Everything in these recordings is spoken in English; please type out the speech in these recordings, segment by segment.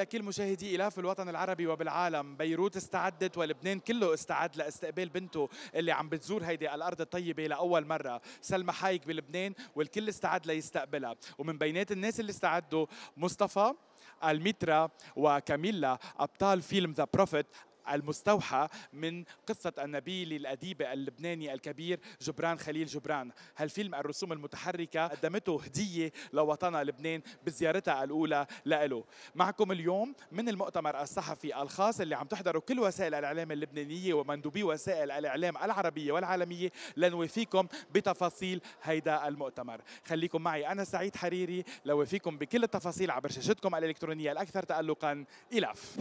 لكل مشاهدي إيلاف في الوطن العربي وبالعالم. بيروت استعدت ولبنان كله استعد لاستقبال بنته اللي عم بتزور هيدي الأرض الطيبة لأول مرة، سلمى حايك بلبنان، والكل استعد ليستقبلها. ومن بينات الناس اللي استعدوا مصطفى، الميترا، وكاميلا، أبطال فيلم ذا بروفيت المستوحى من قصة النبي للأديب اللبناني الكبير جبران خليل جبران. هالفيلم الرسوم المتحركة قدمته هدية لوطنها لبنان بزيارتها الأولى لإله. معكم اليوم من المؤتمر الصحفي الخاص اللي عم تحضره كل وسائل الإعلام اللبنانية ومندوبي وسائل الإعلام العربية والعالمية لنوافيكم بتفاصيل هيدا المؤتمر. خليكم معي أنا سعيد حريري لوافيكم بكل التفاصيل عبر شاشتكم الإلكترونية الأكثر تألقاً إيلاف.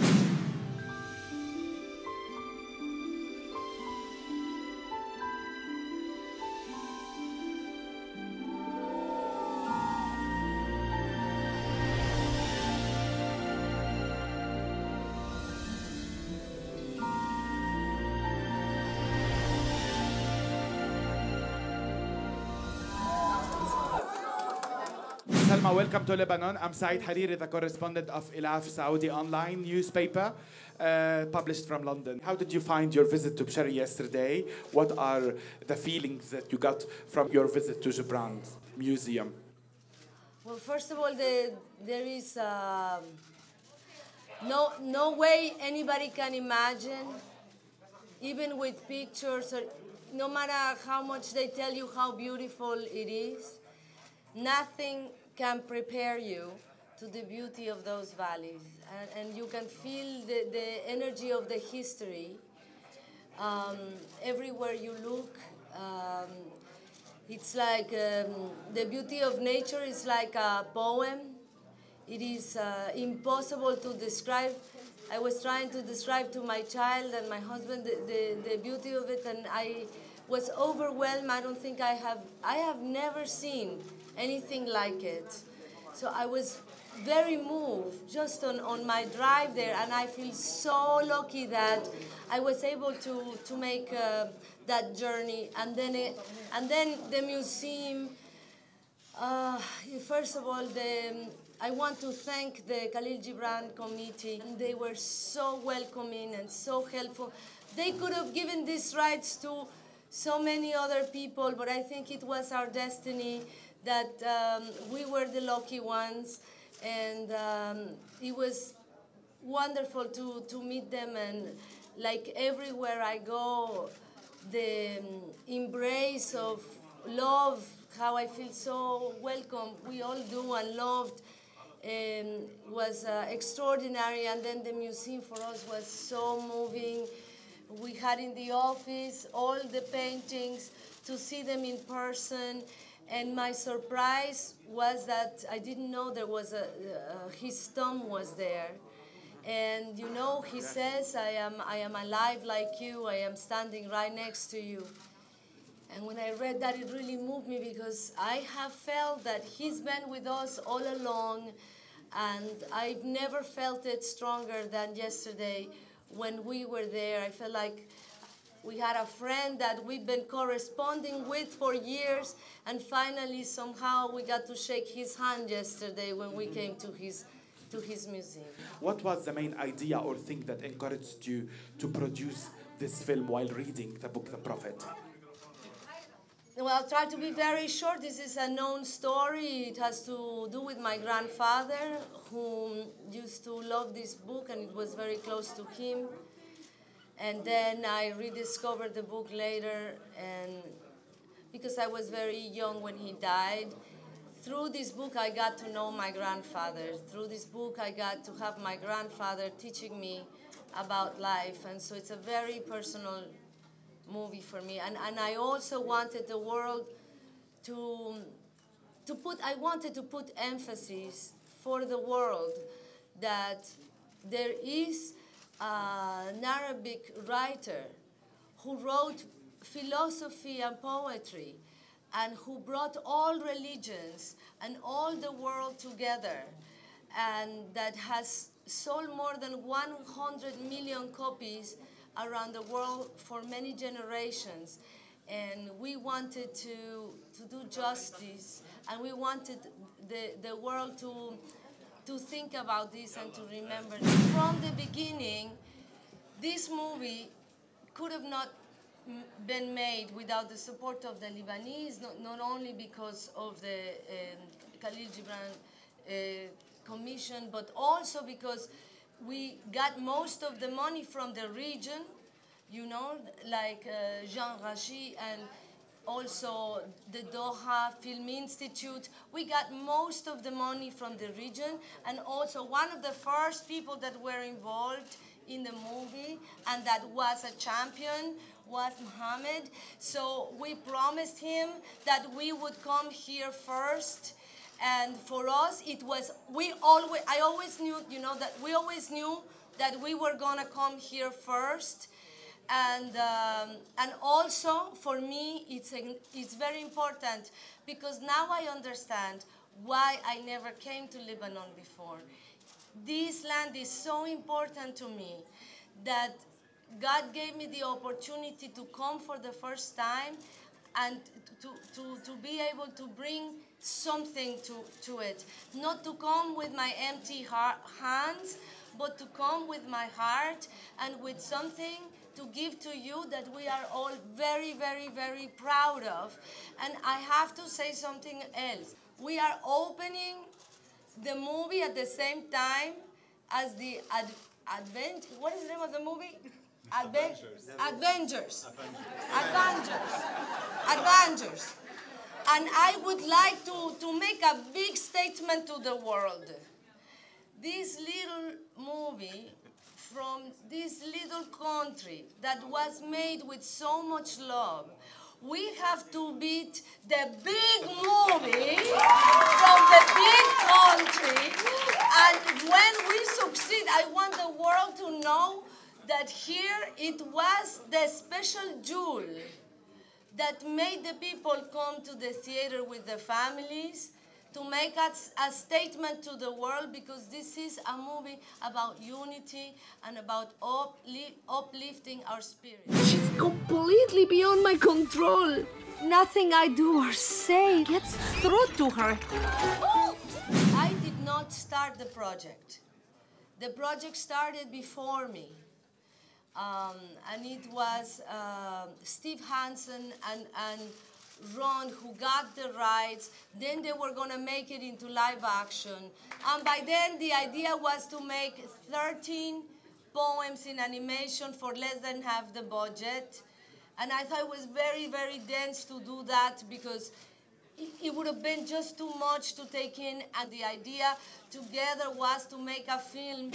Salma, welcome to Lebanon. I'm Sa'id Hariri, the correspondent of Ílaaf Saudi online newspaper, published from London. How did you find your visit to Bshari yesterday? What are the feelings that you got from your visit to Gibran's museum? Well, first of all, there is no way anybody can imagine, even with pictures, or no matter how much they tell you how beautiful it is, nothing can prepare you to the beauty of those valleys. And you can feel the energy of the history everywhere you look. It's like the beauty of nature is like a poem. It is impossible to describe. I was trying to describe to my child and my husband the beauty of it, and I was overwhelmed. I don't think I have never seen anything like it. So I was very moved just on my drive there, and I feel so lucky that I was able to make that journey. And then the museum. First of all, I want to thank the Khalil Gibran committee. They were so welcoming and so helpful. They could have given these rights to so many other people, but I think it was our destiny that we were the lucky ones, and it was wonderful to meet them. And like everywhere I go, the embrace of love, how I feel so welcome, we all do, and loved, was extraordinary. And then the museum for us was so moving. We had in the office all the paintings, to see them in person. And my surprise was that I didn't know there was his tomb was there. And you know, he says, I am alive like you, I am standing right next to you. And when I read that, it really moved me, because I have felt that he's been with us all along, and I've never felt it stronger than yesterday when we were there. I felt like we had a friend that we've been corresponding with for years, and finally somehow we got to shake his hand yesterday when we came to his museum. What was the main idea or thing that encouraged you to produce this film while reading the book The Prophet? Well, I'll try to be very short. This is a known story. It has to do with my grandfather, who used to love this book, and it was very close to him. And then I rediscovered the book later, and because I was very young when he died. Through this book, I got to know my grandfather. Through this book, I got to have my grandfather teaching me about life. And so it's a very personal movie for me. And I also wanted the world I wanted to put emphasis for the world that there is an Arabic writer who wrote philosophy and poetry, and who brought all religions and all the world together, and that has sold more than 100 million copies around the world for many generations. And we wanted to do justice, and we wanted the world to think about this and to remember. From the beginning, this movie could have not been made without the support of the Lebanese, not only because of the Khalil Gibran Commission, but also because we got most of the money from the region, you know, like Jean Rachi and also the Doha Film Institute. We got most of the money from the region, and also one of the first people that were involved in the movie and that was a champion was Mohammed. So we promised him that we would come here first. And for us, it was, I always knew, you know, that we always knew that we were gonna come here first. And also, for me, it's very important because now I understand why I never came to Lebanon before. This land is so important to me that God gave me the opportunity to come for the first time and to be able to bring something to it. Not to come with my empty hands, but to come with my heart and with something to give to you that we are all very, very, very proud of. And I have to say something else. We are opening the movie at the same time as the what is the name of the movie? Avengers. And I would like to make a big statement to the world. This little movie from this little country that was made with so much love, we have to beat the big movie from the big country. And when we succeed, I want the world to know that here it was the special jewel that made the people come to the theater with their families to make a statement to the world, because this is a movie about unity and about uplifting our spirit. She's completely beyond my control. Nothing I do or say gets through to her. I did not start the project. The project started before me. And it was Steve Hansen and Ron who got the rights. Then they were going to make it into live action. And by then, the idea was to make 13 poems in animation for less than half the budget. And I thought it was very, very dense to do that because it would have been just too much to take in. And the idea together was to make a film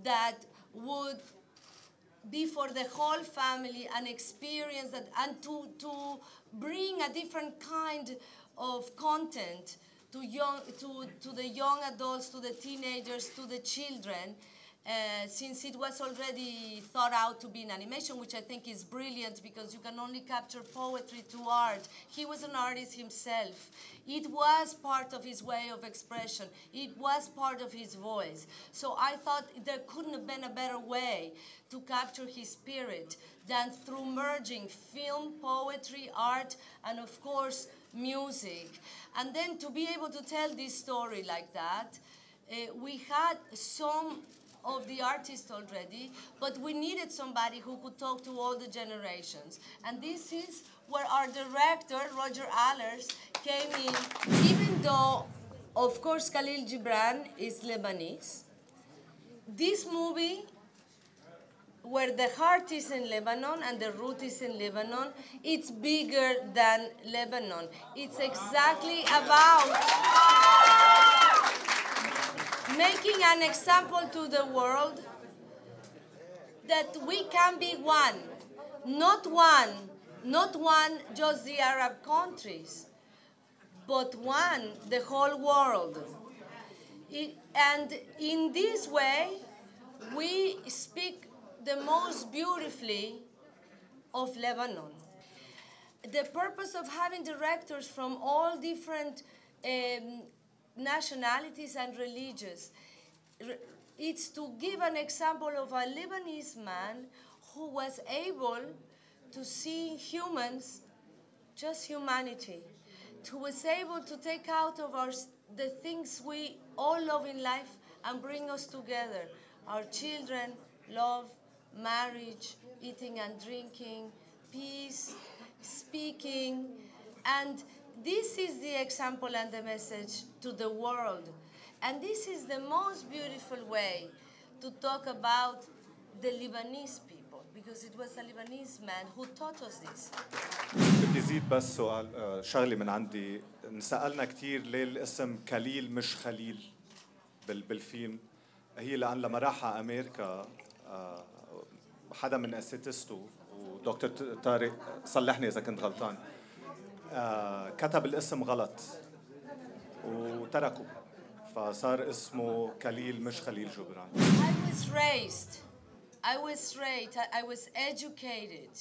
that would be for the whole family, an experience that, and to bring a different kind of content to the young adults, to the teenagers, to the children, since it was already thought out to be an animation, which I think is brilliant because you can only capture poetry to art. He was an artist himself. It was part of his way of expression. It was part of his voice. So I thought there couldn't have been a better way to capture his spirit than through merging film, poetry, art, and of course, music. And then to be able to tell this story like that, we had some of the artists already, but we needed somebody who could talk to all the generations. And this is where our director, Roger Allers, came in. Even though, of course, Khalil Gibran is Lebanese, this movie, where the heart is in Lebanon and the root is in Lebanon, it's bigger than Lebanon. It's exactly about making an example to the world that we can be one, not just the Arab countries, but one, the whole world. And in this way, we speak the most beautifully of Lebanon. The purpose of having directors from all different nationalities and religions, it's to give an example of a Lebanese man who was able to see humans, just humanity, who was able to take out of the things we all love in life and bring us together. Our children, love, marriage, eating and drinking, peace, speaking. And this is the example and the message to the world. And this is the most beautiful way to talk about the Lebanese people, because it was a Lebanese man who taught us this. بدي زيد بس سؤال شغلي من عندي. انسألنا كثير ليه الاسم كليل مش خليل بالفيلم. هي لأن لما راح على أمريكا حدا من أساتذته ودكتور طارق صلحني إذا كنت غلطان كتب الاسم غلط وتركه فصار اسمه كليل مش خليل جبران. I was educated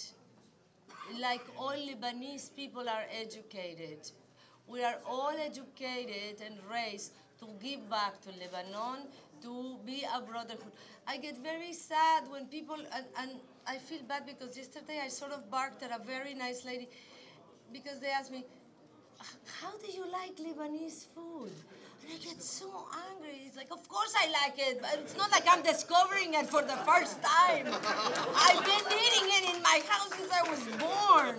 like all Lebanese people are educated. We are all educated and raised to give back to Lebanon, to be a brotherhood. I get very sad when people, and I feel bad because yesterday I sort of barked at a very nice lady because they asked me, how do you like Lebanese food? And I get so angry. It's like, of course I like it, but it's not like I'm discovering it for the first time. I've been eating it in my house since I was born.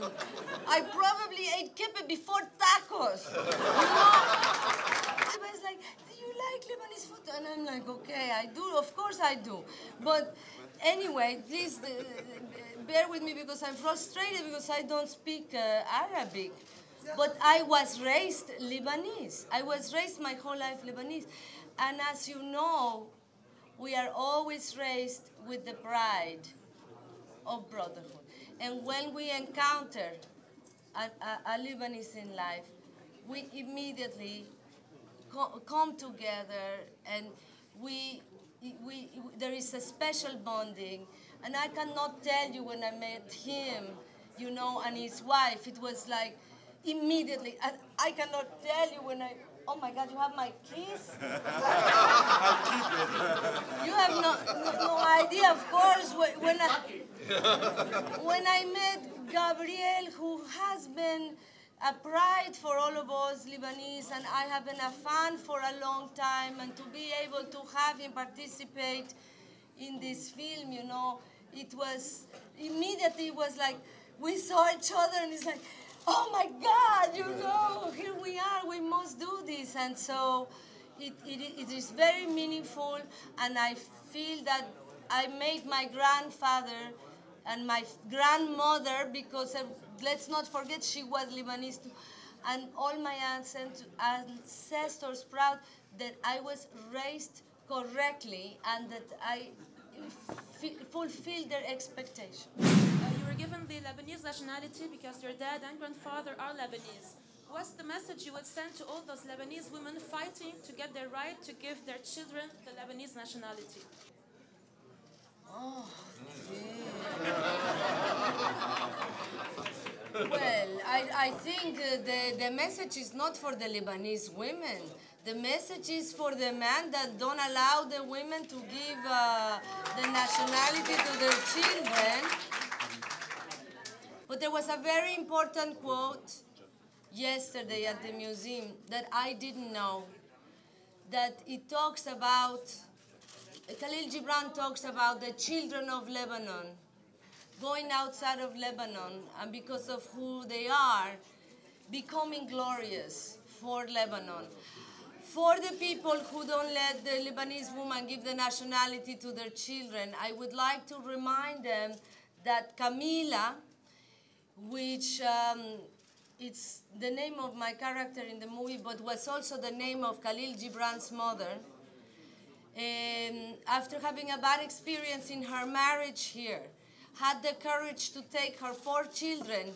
I probably ate kibbeh before tacos. You know? Everybody's like, do you like Lebanese food? And I'm like, okay, I do. Of course I do. But anyway, please bear with me because I'm frustrated because I don't speak Arabic. But I was raised Lebanese. I was raised my whole life Lebanese. And as you know, we are always raised with the pride of brotherhood. And when we encounter a Lebanese in life, we immediately come together and there is a special bonding. And I cannot tell you when I met him, you know, and his wife, it was like, immediately, I cannot tell you when oh my God, you have my keys? You have no idea, of course, when I met Gabriel, who has been a pride for all of us Lebanese, and I have been a fan for a long time, and to be able to have him participate in this film, you know, it was, immediately it was like, we saw each other and it's like, oh my God, you know, here we are, we must do this. And so it is very meaningful, and I feel that I made my grandfather and my grandmother, because let's not forget she was Lebanese too, and all my ancestors proud that I was raised correctly and that I fulfilled their expectations. You were given the Lebanese nationality because your dad and grandfather are Lebanese. What's the message you would send to all those Lebanese women fighting to get their right to give their children the Lebanese nationality? Oh, well, I think the message is not for the Lebanese women. The message is for the men that don't allow the women to give the nationality to their children. But there was a very important quote yesterday at the museum that I didn't know, that it talks about, Khalil Gibran talks about the children of Lebanon going outside of Lebanon, and because of who they are, becoming glorious for Lebanon. For the people who don't let the Lebanese woman give the nationality to their children, I would like to remind them that Camila, which it's the name of my character in the movie, but was also the name of Khalil Gibran's mother, after having a bad experience in her marriage here, had the courage to take her 4 children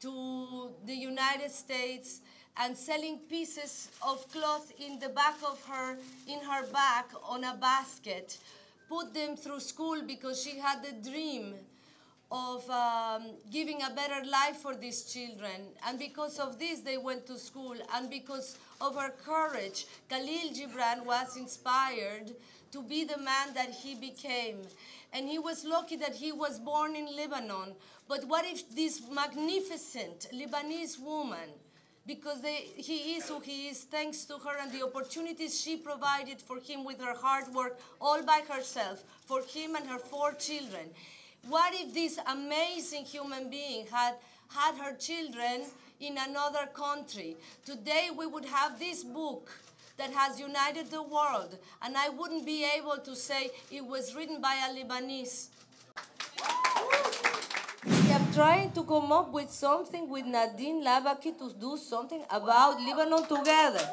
to the United States and selling pieces of cloth in the back of her, in her back on a basket, put them through school because she had the dream of giving a better life for these children. And because of this, they went to school. And because of her courage, Khalil Gibran was inspired to be the man that he became. And he was lucky that he was born in Lebanon. But what if this magnificent Lebanese woman because he is who he is thanks to her and the opportunities she provided for him with her hard work all by herself, for him and her 4 children. What if this amazing human being had her children in another country? Today we would have this book that has united the world, and I wouldn't be able to say it was written by a Lebanese. I'm trying to come up with something with Nadine Labaki to do something about Lebanon together.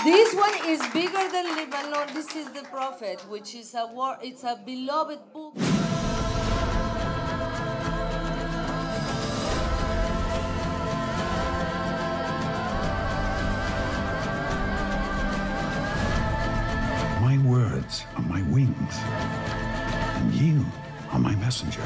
This one is bigger than Lebanon. This is The Prophet, which is it's a beloved book. My words are my wings, and you are my messenger.